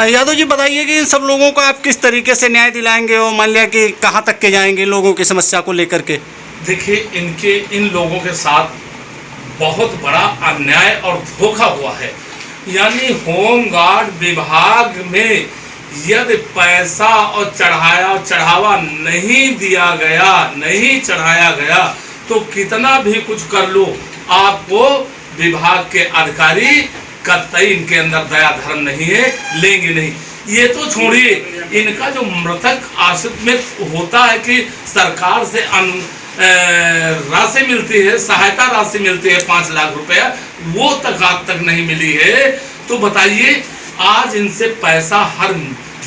यादव जी बताइए कि इन सब लोगों को आप किस तरीके से न्याय दिलाएंगे और मान लिया कि कहाँ तक के जाएंगे लोगों की समस्या को लेकर के। देखिए, इन लोगों के साथ बहुत बड़ा अन्याय और धोखा हुआ है। यानी होमगार्ड विभाग में यदि पैसा और चढ़ावा नहीं दिया गया, नहीं चढ़ाया गया, तो कितना भी कुछ कर लो, आपको विभाग के अधिकारी कतई इनके अंदर दया धर्म नहीं है, लेंगे नहीं। ये तो छोड़िए, इनका जो मृतक आश्रित में होता है कि सरकार से राशि मिलती है, सहायता राशि मिलती है 5 लाख रुपया, वो तक आज तक नहीं मिली है। तो बताइए, आज इनसे पैसा हर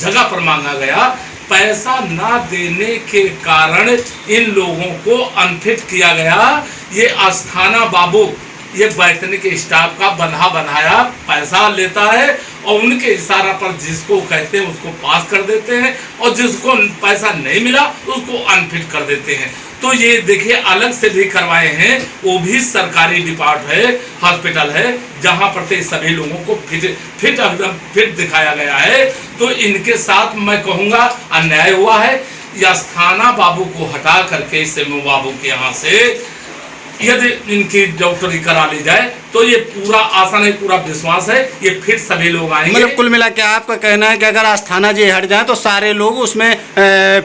जगह पर मांगा गया, पैसा ना देने के कारण इन लोगों को अनफिट किया गया। ये अस्थाना बाबू, ये वैतनिक स्टाफ का बंधा बनाया पैसा लेता है और उनके इशारा पर जिसको कहते हैं उसको पास कर देते हैं और जिसको पैसा नहीं मिला उसको अनफिट कर देते हैं। तो ये देखिए, अलग से भी करवाए हैं, वो भी सरकारी डिपार्ट है, हॉस्पिटल है, जहां पर सभी लोगों को फिट दिखाया गया है। तो इनके साथ मैं कहूँगा अन्याय हुआ है। या अस्थाना बाबू को हटा करके सेमू बाबू के यहाँ से यदि इनकी डॉक्टरी करा ली जाए तो ये पूरा आसान है, पूरा विश्वास है, ये फिर सभी लोग आएंगे। मतलब कुल मिला के आपका कहना है कि अगर अस्थाना जी हट जाए तो सारे लोग उसमें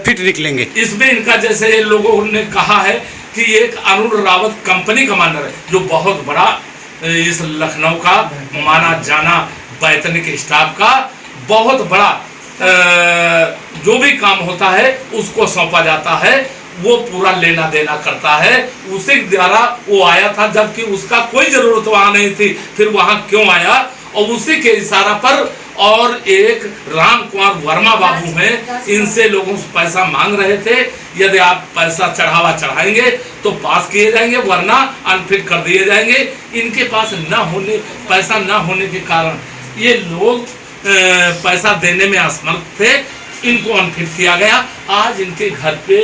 फिट निकलेंगे। इसमें इनका जैसे लोगों ने कहा है कि एक अरुण रावत कंपनी कमांडर है, जो बहुत बड़ा इस लखनऊ का माना जाना वैतनिक स्टाफ का बहुत बड़ा जो भी काम होता है उसको सौंपा जाता है, वो पूरा लेना देना करता है। उसी द्वारा वो आया था, जबकि उसका कोई जरूरत वहां नहीं थी, फिर वहां क्यों आया? और उसी के इशारा पर और एक राम कुमार वर्मा बाबू हैं, इनसे लोगों से पैसा मांग रहे थे। यदि आप पैसा चढ़ाएंगे तो पास किए जाएंगे, वरना अनफिट कर दिए जाएंगे। इनके पास पैसा न होने के कारण ये लोग पैसा देने में असमर्थ थे, इनको अनफिट किया गया। आज इनके घर पे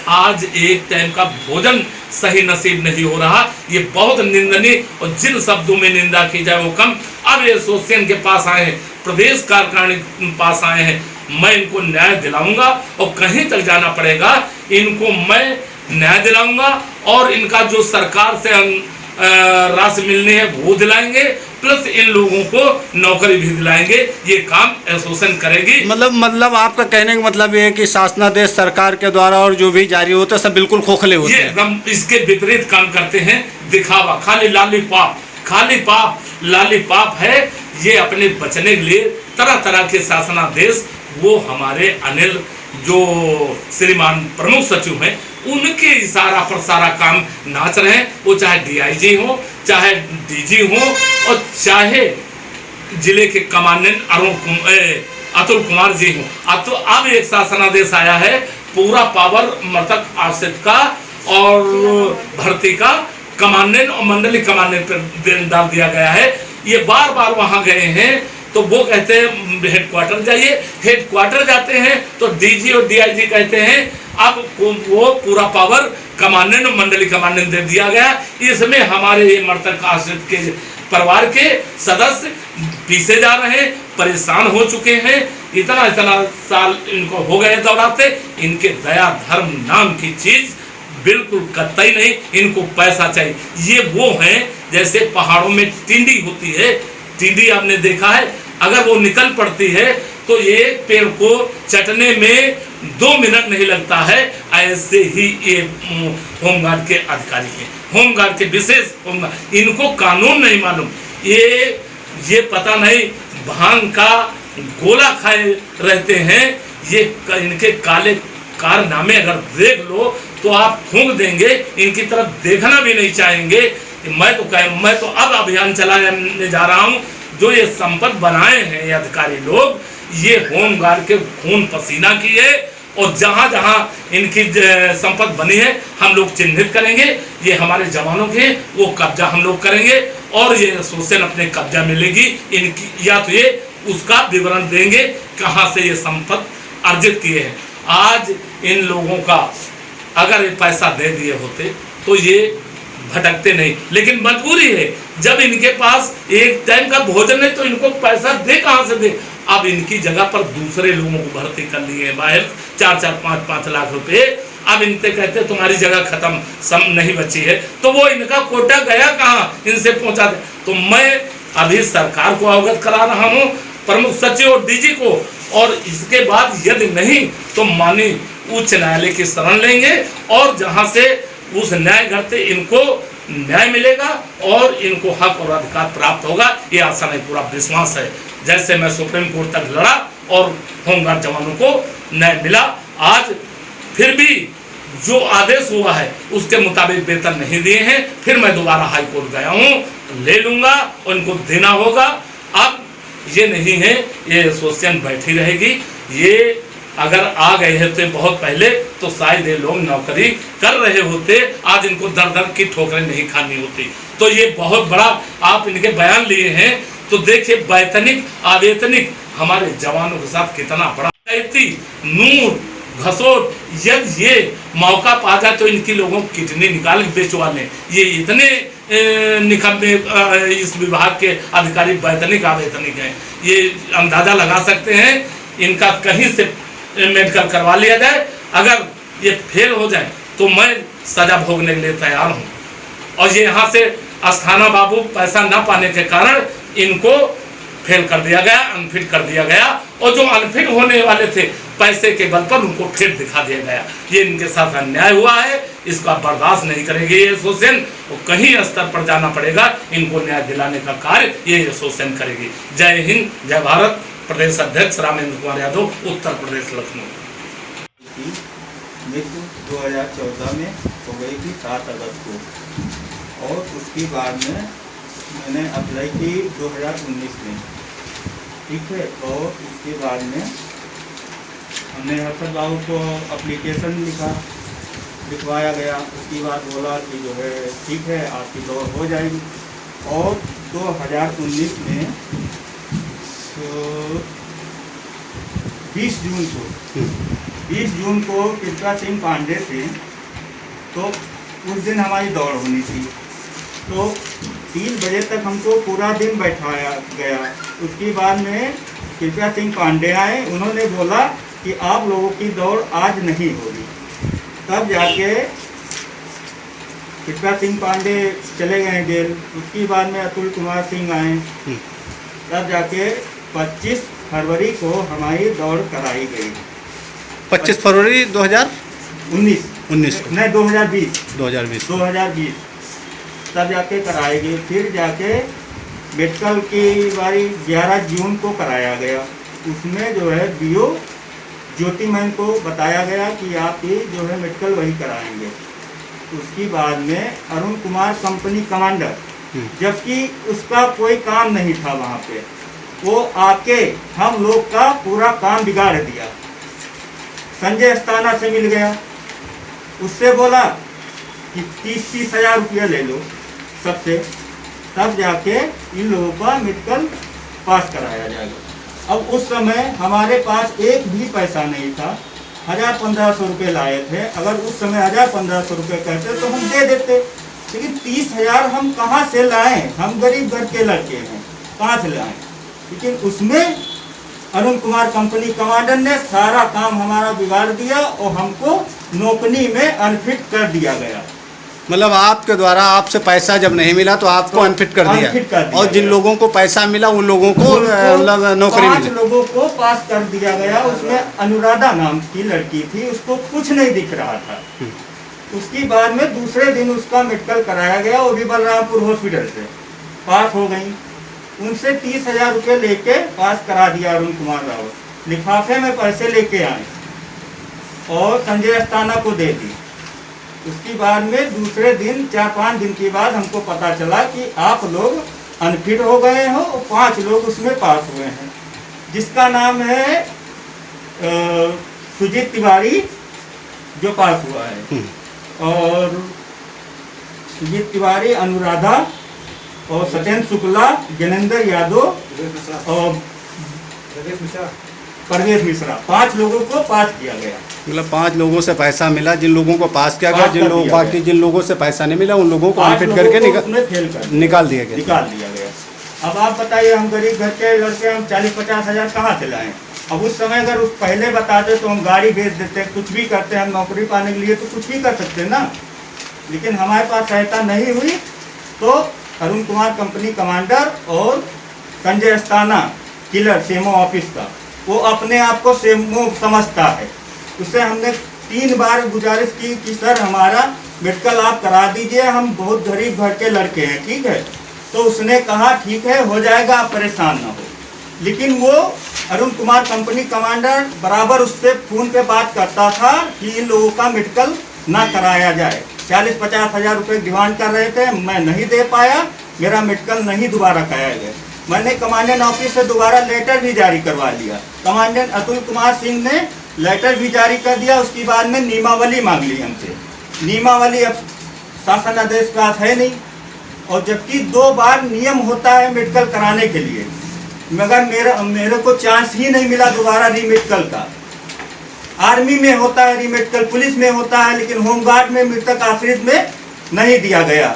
आज एक टाइम का भोजन सही नसीब नहीं हो रहा, ये बहुत निंदनीय, और जिन शब्दों में निंदा की जाए वो कम। अब ये एसोसिएशन के पास आए हैं, प्रदेश कार्यकारिणी पास आए हैं, मैं इनको न्याय दिलाऊंगा और कहीं तक जाना पड़ेगा, इनको मैं न्याय दिलाऊंगा और इनका जो सरकार से राशि मिलनी है वो दिलाएंगे, प्लस इन लोगों को नौकरी भी दिलाएंगे। ये काम एसोसिएशन करेगी। मतलब आपका कहने का मतलब ये है कि शासनादेश सरकार के द्वारा और जो भी जारी होता है सब बिल्कुल खोखले होते हैं, एकदम इसके विपरीत काम करते हैं, दिखावा, खाली लालीपाप है। ये अपने बचने के लिए तरह तरह के शासनादेश, वो हमारे अनिल जो श्रीमान प्रमुख सचिव हैं, उनके इशारा पर सारा काम नाच रहे हैं। वो चाहे डीआईजी हो, चाहे डीजी हो, और चाहे जिले के कमांडेंट अतुल कुमार जी हो। तो अब एक शासनादेश आया है, पूरा पावर मृतक आश्रित का और भर्ती का कमांडेंट और मंडली कमांडेंट पर डाल दिया गया है। ये बार बार वहां गए हैं तो वो कहते हैं हेडक्वार्टर जाइए, हेडक्वार्टर जाते हैं तो डीजी और डीआईजी कहते हैं अब वो पूरा पावर कमांडेंट और मंडली कमांडेंट दे दिया गया। इसमें हमारे ये मृतक आश्रित के परिवार के सदस्य पीछे जा रहे हैं, परेशान हो चुके हैं। इतना साल इनको हो गए दौड़ाते, इनके दया धर्म नाम की चीज बिल्कुल कतई नहीं, इनको पैसा चाहिए। ये वो हैं जैसे पहाड़ों में टिंडी होती है, टिंडी आपने देखा है, अगर वो निकल पड़ती है तो ये पेड़ को चटने में 2 मिनट नहीं लगता है। ऐसे ही ये होमगार्ड के अधिकारी हैं, होमगार्ड के विशेष होमगार्ड, इनको कानून नहीं मालूम, ये पता नहीं भांग का गोला खाए रहते हैं। ये इनके काले कारनामे अगर देख लो तो आप फूंक देंगे, इनकी तरफ देखना भी नहीं चाहेंगे। मैं तो अब अभियान चलाने जा रहा हूँ। जो ये संपत्ति बनाए हैं ये अधिकारी लोग, ये होमगार्ड के खून पसीना की है, और जहाँ जहाँ इनकी संपत्ति बनी है हम लोग चिन्हित करेंगे, ये हमारे जवानों के, वो कब्जा हम लोग करेंगे और ये एसोसिएशन अपने कब्जा में लेगी इनकी, या तो ये उसका विवरण देंगे कहाँ से ये संपत्ति अर्जित किए हैं। आज इन लोगों का अगर ये पैसा दे दिए होते तो ये भटकते नहीं, लेकिन मजबूरी है, जब इनके पास एक टाइम का भोजन नहीं तो इनको पैसा दे कहाँ से दे। अब इनकी जगह पर दूसरे लोगों को भर्ती कर लिए हैं बाहर, 4-4, 5-5 लाख रुपए। अब इनसे कहते तुम्हारी जगह खत्म, सम नहीं बची है, तो वो इनका कोटा गया कहाँ, इनसे पहुंचा दे। तो मैं अभी सरकार को अवगत करा रहा हूँ, प्रमुख सचिव और डीजी को, और इसके बाद यदि नहीं तो माननीय उच्च न्यायालय की शरण लेंगे और जहां से उस न्याय घर से इनको न्याय मिलेगा और इनको हक और अधिकार प्राप्त होगा, ये आशा नहीं पूरा विश्वास है। जैसे मैं सुप्रीम कोर्ट तक लड़ा और होमगार्ड जवानों को न्याय मिला, आज फिर भी जो आदेश हुआ है उसके मुताबिक वेतन नहीं दिए हैं, फिर मैं दोबारा हाई कोर्ट गया हूँ, ले लूंगा, उनको देना होगा। अब ये नहीं है ये एसोसिएशन बैठी रहेगी, ये अगर आ गए होते बहुत पहले तो शायद ये लोग नौकरी कर रहे होते, आज इनको दर दर की ठोकरें नहीं खानी होती। तो ये बहुत बड़ा आप इनके बयान लिए हैं, तो देखिए वैतनिक अवैतनिक हमारे जवानों के साथ कितना बड़ा नूर घसोट, यदि ये मौका पा जाए तो इनकी लोगों की किडनी निकाल बेचवा लें। ये इतने निकम्मे इस विभाग के अधिकारी वैतनिक अवैतनिक हैं, ये अंदाजा लगा सकते हैं। इनका कहीं से मेडिकल करवा लिया जाए, अगर ये फेल हो जाए तो मैं सजा भोगने के लिए तैयार हूँ। और ये यहाँ से अस्थाना बाबू पैसा न पाने के कारण इनको फेल कर दिया गया, अनफिट कर दिया गया, और जो अनफिट होने वाले थे पैसे के बल पर उनको फिट दिखा दिया गया। ये इनके साथ अन्याय हुआ है, इसका बर्दाश्त नहीं करेगी ये एसोसिएशन, और कहीं स्तर पर जाना पड़ेगा, इनको न्याय दिलाने का कार्य ये एसोसिएशन करेगी। जय हिंद, जय भारत। प्रदेश अध्यक्ष रामेंद्र कुमार यादव, उत्तर प्रदेश, लखनऊ। मृत्यु 2014 में हो गई थी 7 अगस्त को, और उसके बाद में मैंने अप्लाई की 2019 में, ठीक है। और उसके बाद में हमने हर्षद बाबू को एप्लीकेशन लिखवाया गया। उसके बाद बोला कि जो है ठीक है आपकी दौड़ हो जाएगी। और 2019 में तो 20 जून को कृपा सिंह पांडे थे, तो उस दिन हमारी दौड़ होनी थी। तो 3 बजे तक हमको पूरा दिन बैठाया गया। उसके बाद में कृपा सिंह पांडे आए, उन्होंने बोला कि आप लोगों की दौड़ आज नहीं होगी। तब जाके कृपा सिंह पांडे चले गए जेल। उसके बाद में अतुल कुमार सिंह आए, तब जाके 25 फरवरी को हमारी दौड़ कराई गई। 25 फरवरी 2019 नहीं 2020 तब जाके कराई गई। फिर जाके मेडिकल की बारी 11 जून को कराया गया। उसमें जो है बीओ ज्योति मैम को बताया गया कि आप ये जो है मेडिकल वही कराएंगे। उसके बाद में अरुण कुमार कंपनी कमांडर, जबकि उसका कोई काम नहीं था वहाँ पे, वो आके हम लोग का पूरा काम बिगाड़ दिया। संजय अस्थाना से मिल गया, उससे बोला कि 30-30 हज़ार रुपया ले लो सबसे, तब जाके इन लोगों का मेडिकल पास कराया जाएगा। अब उस समय हमारे पास एक भी पैसा नहीं था, 1000-1500 रुपये लाए थे। अगर उस समय 1000-1500 रुपये कहते तो हम दे देते, लेकिन 30,000 हम कहाँ से लाएं? हम गरीब घर के लड़के हैं, कहाँ से लाएं? लेकिन उसमें अरुण कुमार कंपनी कमांडर ने सारा काम हमारा बिगाड़ दिया और हमको नौकरी में अनफिट कर दिया गया। मतलब आपके द्वारा आपसे पैसा जब नहीं मिला तो आपको अनफिट कर दिया, और जिन लोगों को पैसा मिला उन लोगों को मतलब नौकरी मिली। 5 लोगों को पास कर दिया गया। उसमें अनुराधा नाम की लड़की थी, उसको कुछ नहीं दिख रहा था। उसके बाद में दूसरे दिन उसका मेडिकल कराया गया, वो भी बलरामपुर हॉस्पिटल से पास हो गई। उनसे 30,000 रुपये लेके पास करा दिया अरुण कुमार रावत। लिफाफे में पैसे लेके आए और संजय अस्थाना को दे दी। उसके बाद में दूसरे दिन 4-5 दिन के बाद हमको पता चला कि आप लोग अनफिट हो गए हो, और 5 लोग उसमें पास हुए हैं, जिसका नाम है सुजीत तिवारी जो पास हुआ है, और सुजीत तिवारी, अनुराधा और सत्येंद्र शुक्ला, ज्ञानेंद्र यादव और परवेश मिश्रा, 5 लोगों को पास किया गया। मतलब 5 लोगों से पैसा मिला, जिन लोगों को पास किया गया, जिन लोगों से पैसा नहीं मिला उन लोगों को अनफिट करके निकाल दिया गया। अब आप बताइए, हम गरीब घर के लड़के, हम 40-50 हज़ार कहाँ से लाएं? अब उस समय अगर उस पहले बताते तो हम गाड़ी भेज देते, कुछ भी करते, हम नौकरी पाने के लिए तो कुछ भी कर सकते ना। लेकिन हमारे पास सहायता नहीं हुई, तो अरुण कुमार कंपनी कमांडर और संजय अस्ताना किलर सेमो ऑफिस का, वो अपने आप को सेमो समझता है। उससे हमने 3 बार गुजारिश की कि सर हमारा मेडिकल आप करा दीजिए, हम बहुत गरीब घर के लड़के हैं, ठीक है। तो उसने कहा ठीक है, हो जाएगा, आप परेशान ना हो। लेकिन वो अरुण कुमार कंपनी कमांडर बराबर उससे फ़ोन पे बात करता था कि इन लोगों का मेडिकल ना कराया जाए। 40-50 हज़ार रुपये डिमांड कर रहे थे, मैं नहीं दे पाया, मेरा मेडिकल नहीं दोबारा कराया गया। मैंने कमांडेंट ऑफिस से दोबारा लेटर भी जारी करवा लिया। कमांडेंट अतुल कुमार सिंह ने लेटर भी जारी कर दिया। उसके बाद में नियमावली मांग ली हमसे। नियमावली अब शासन आदेश पास है नहीं, और जबकि 2 बार नियम होता है मेडिकल कराने के लिए, मगर मेरे को चांस ही नहीं मिला दोबारा रीमेडिकल का। आर्मी में होता है रीमेडिकल, पुलिस में होता है, लेकिन होमगार्ड में मृतक आश्रित में नहीं दिया गया।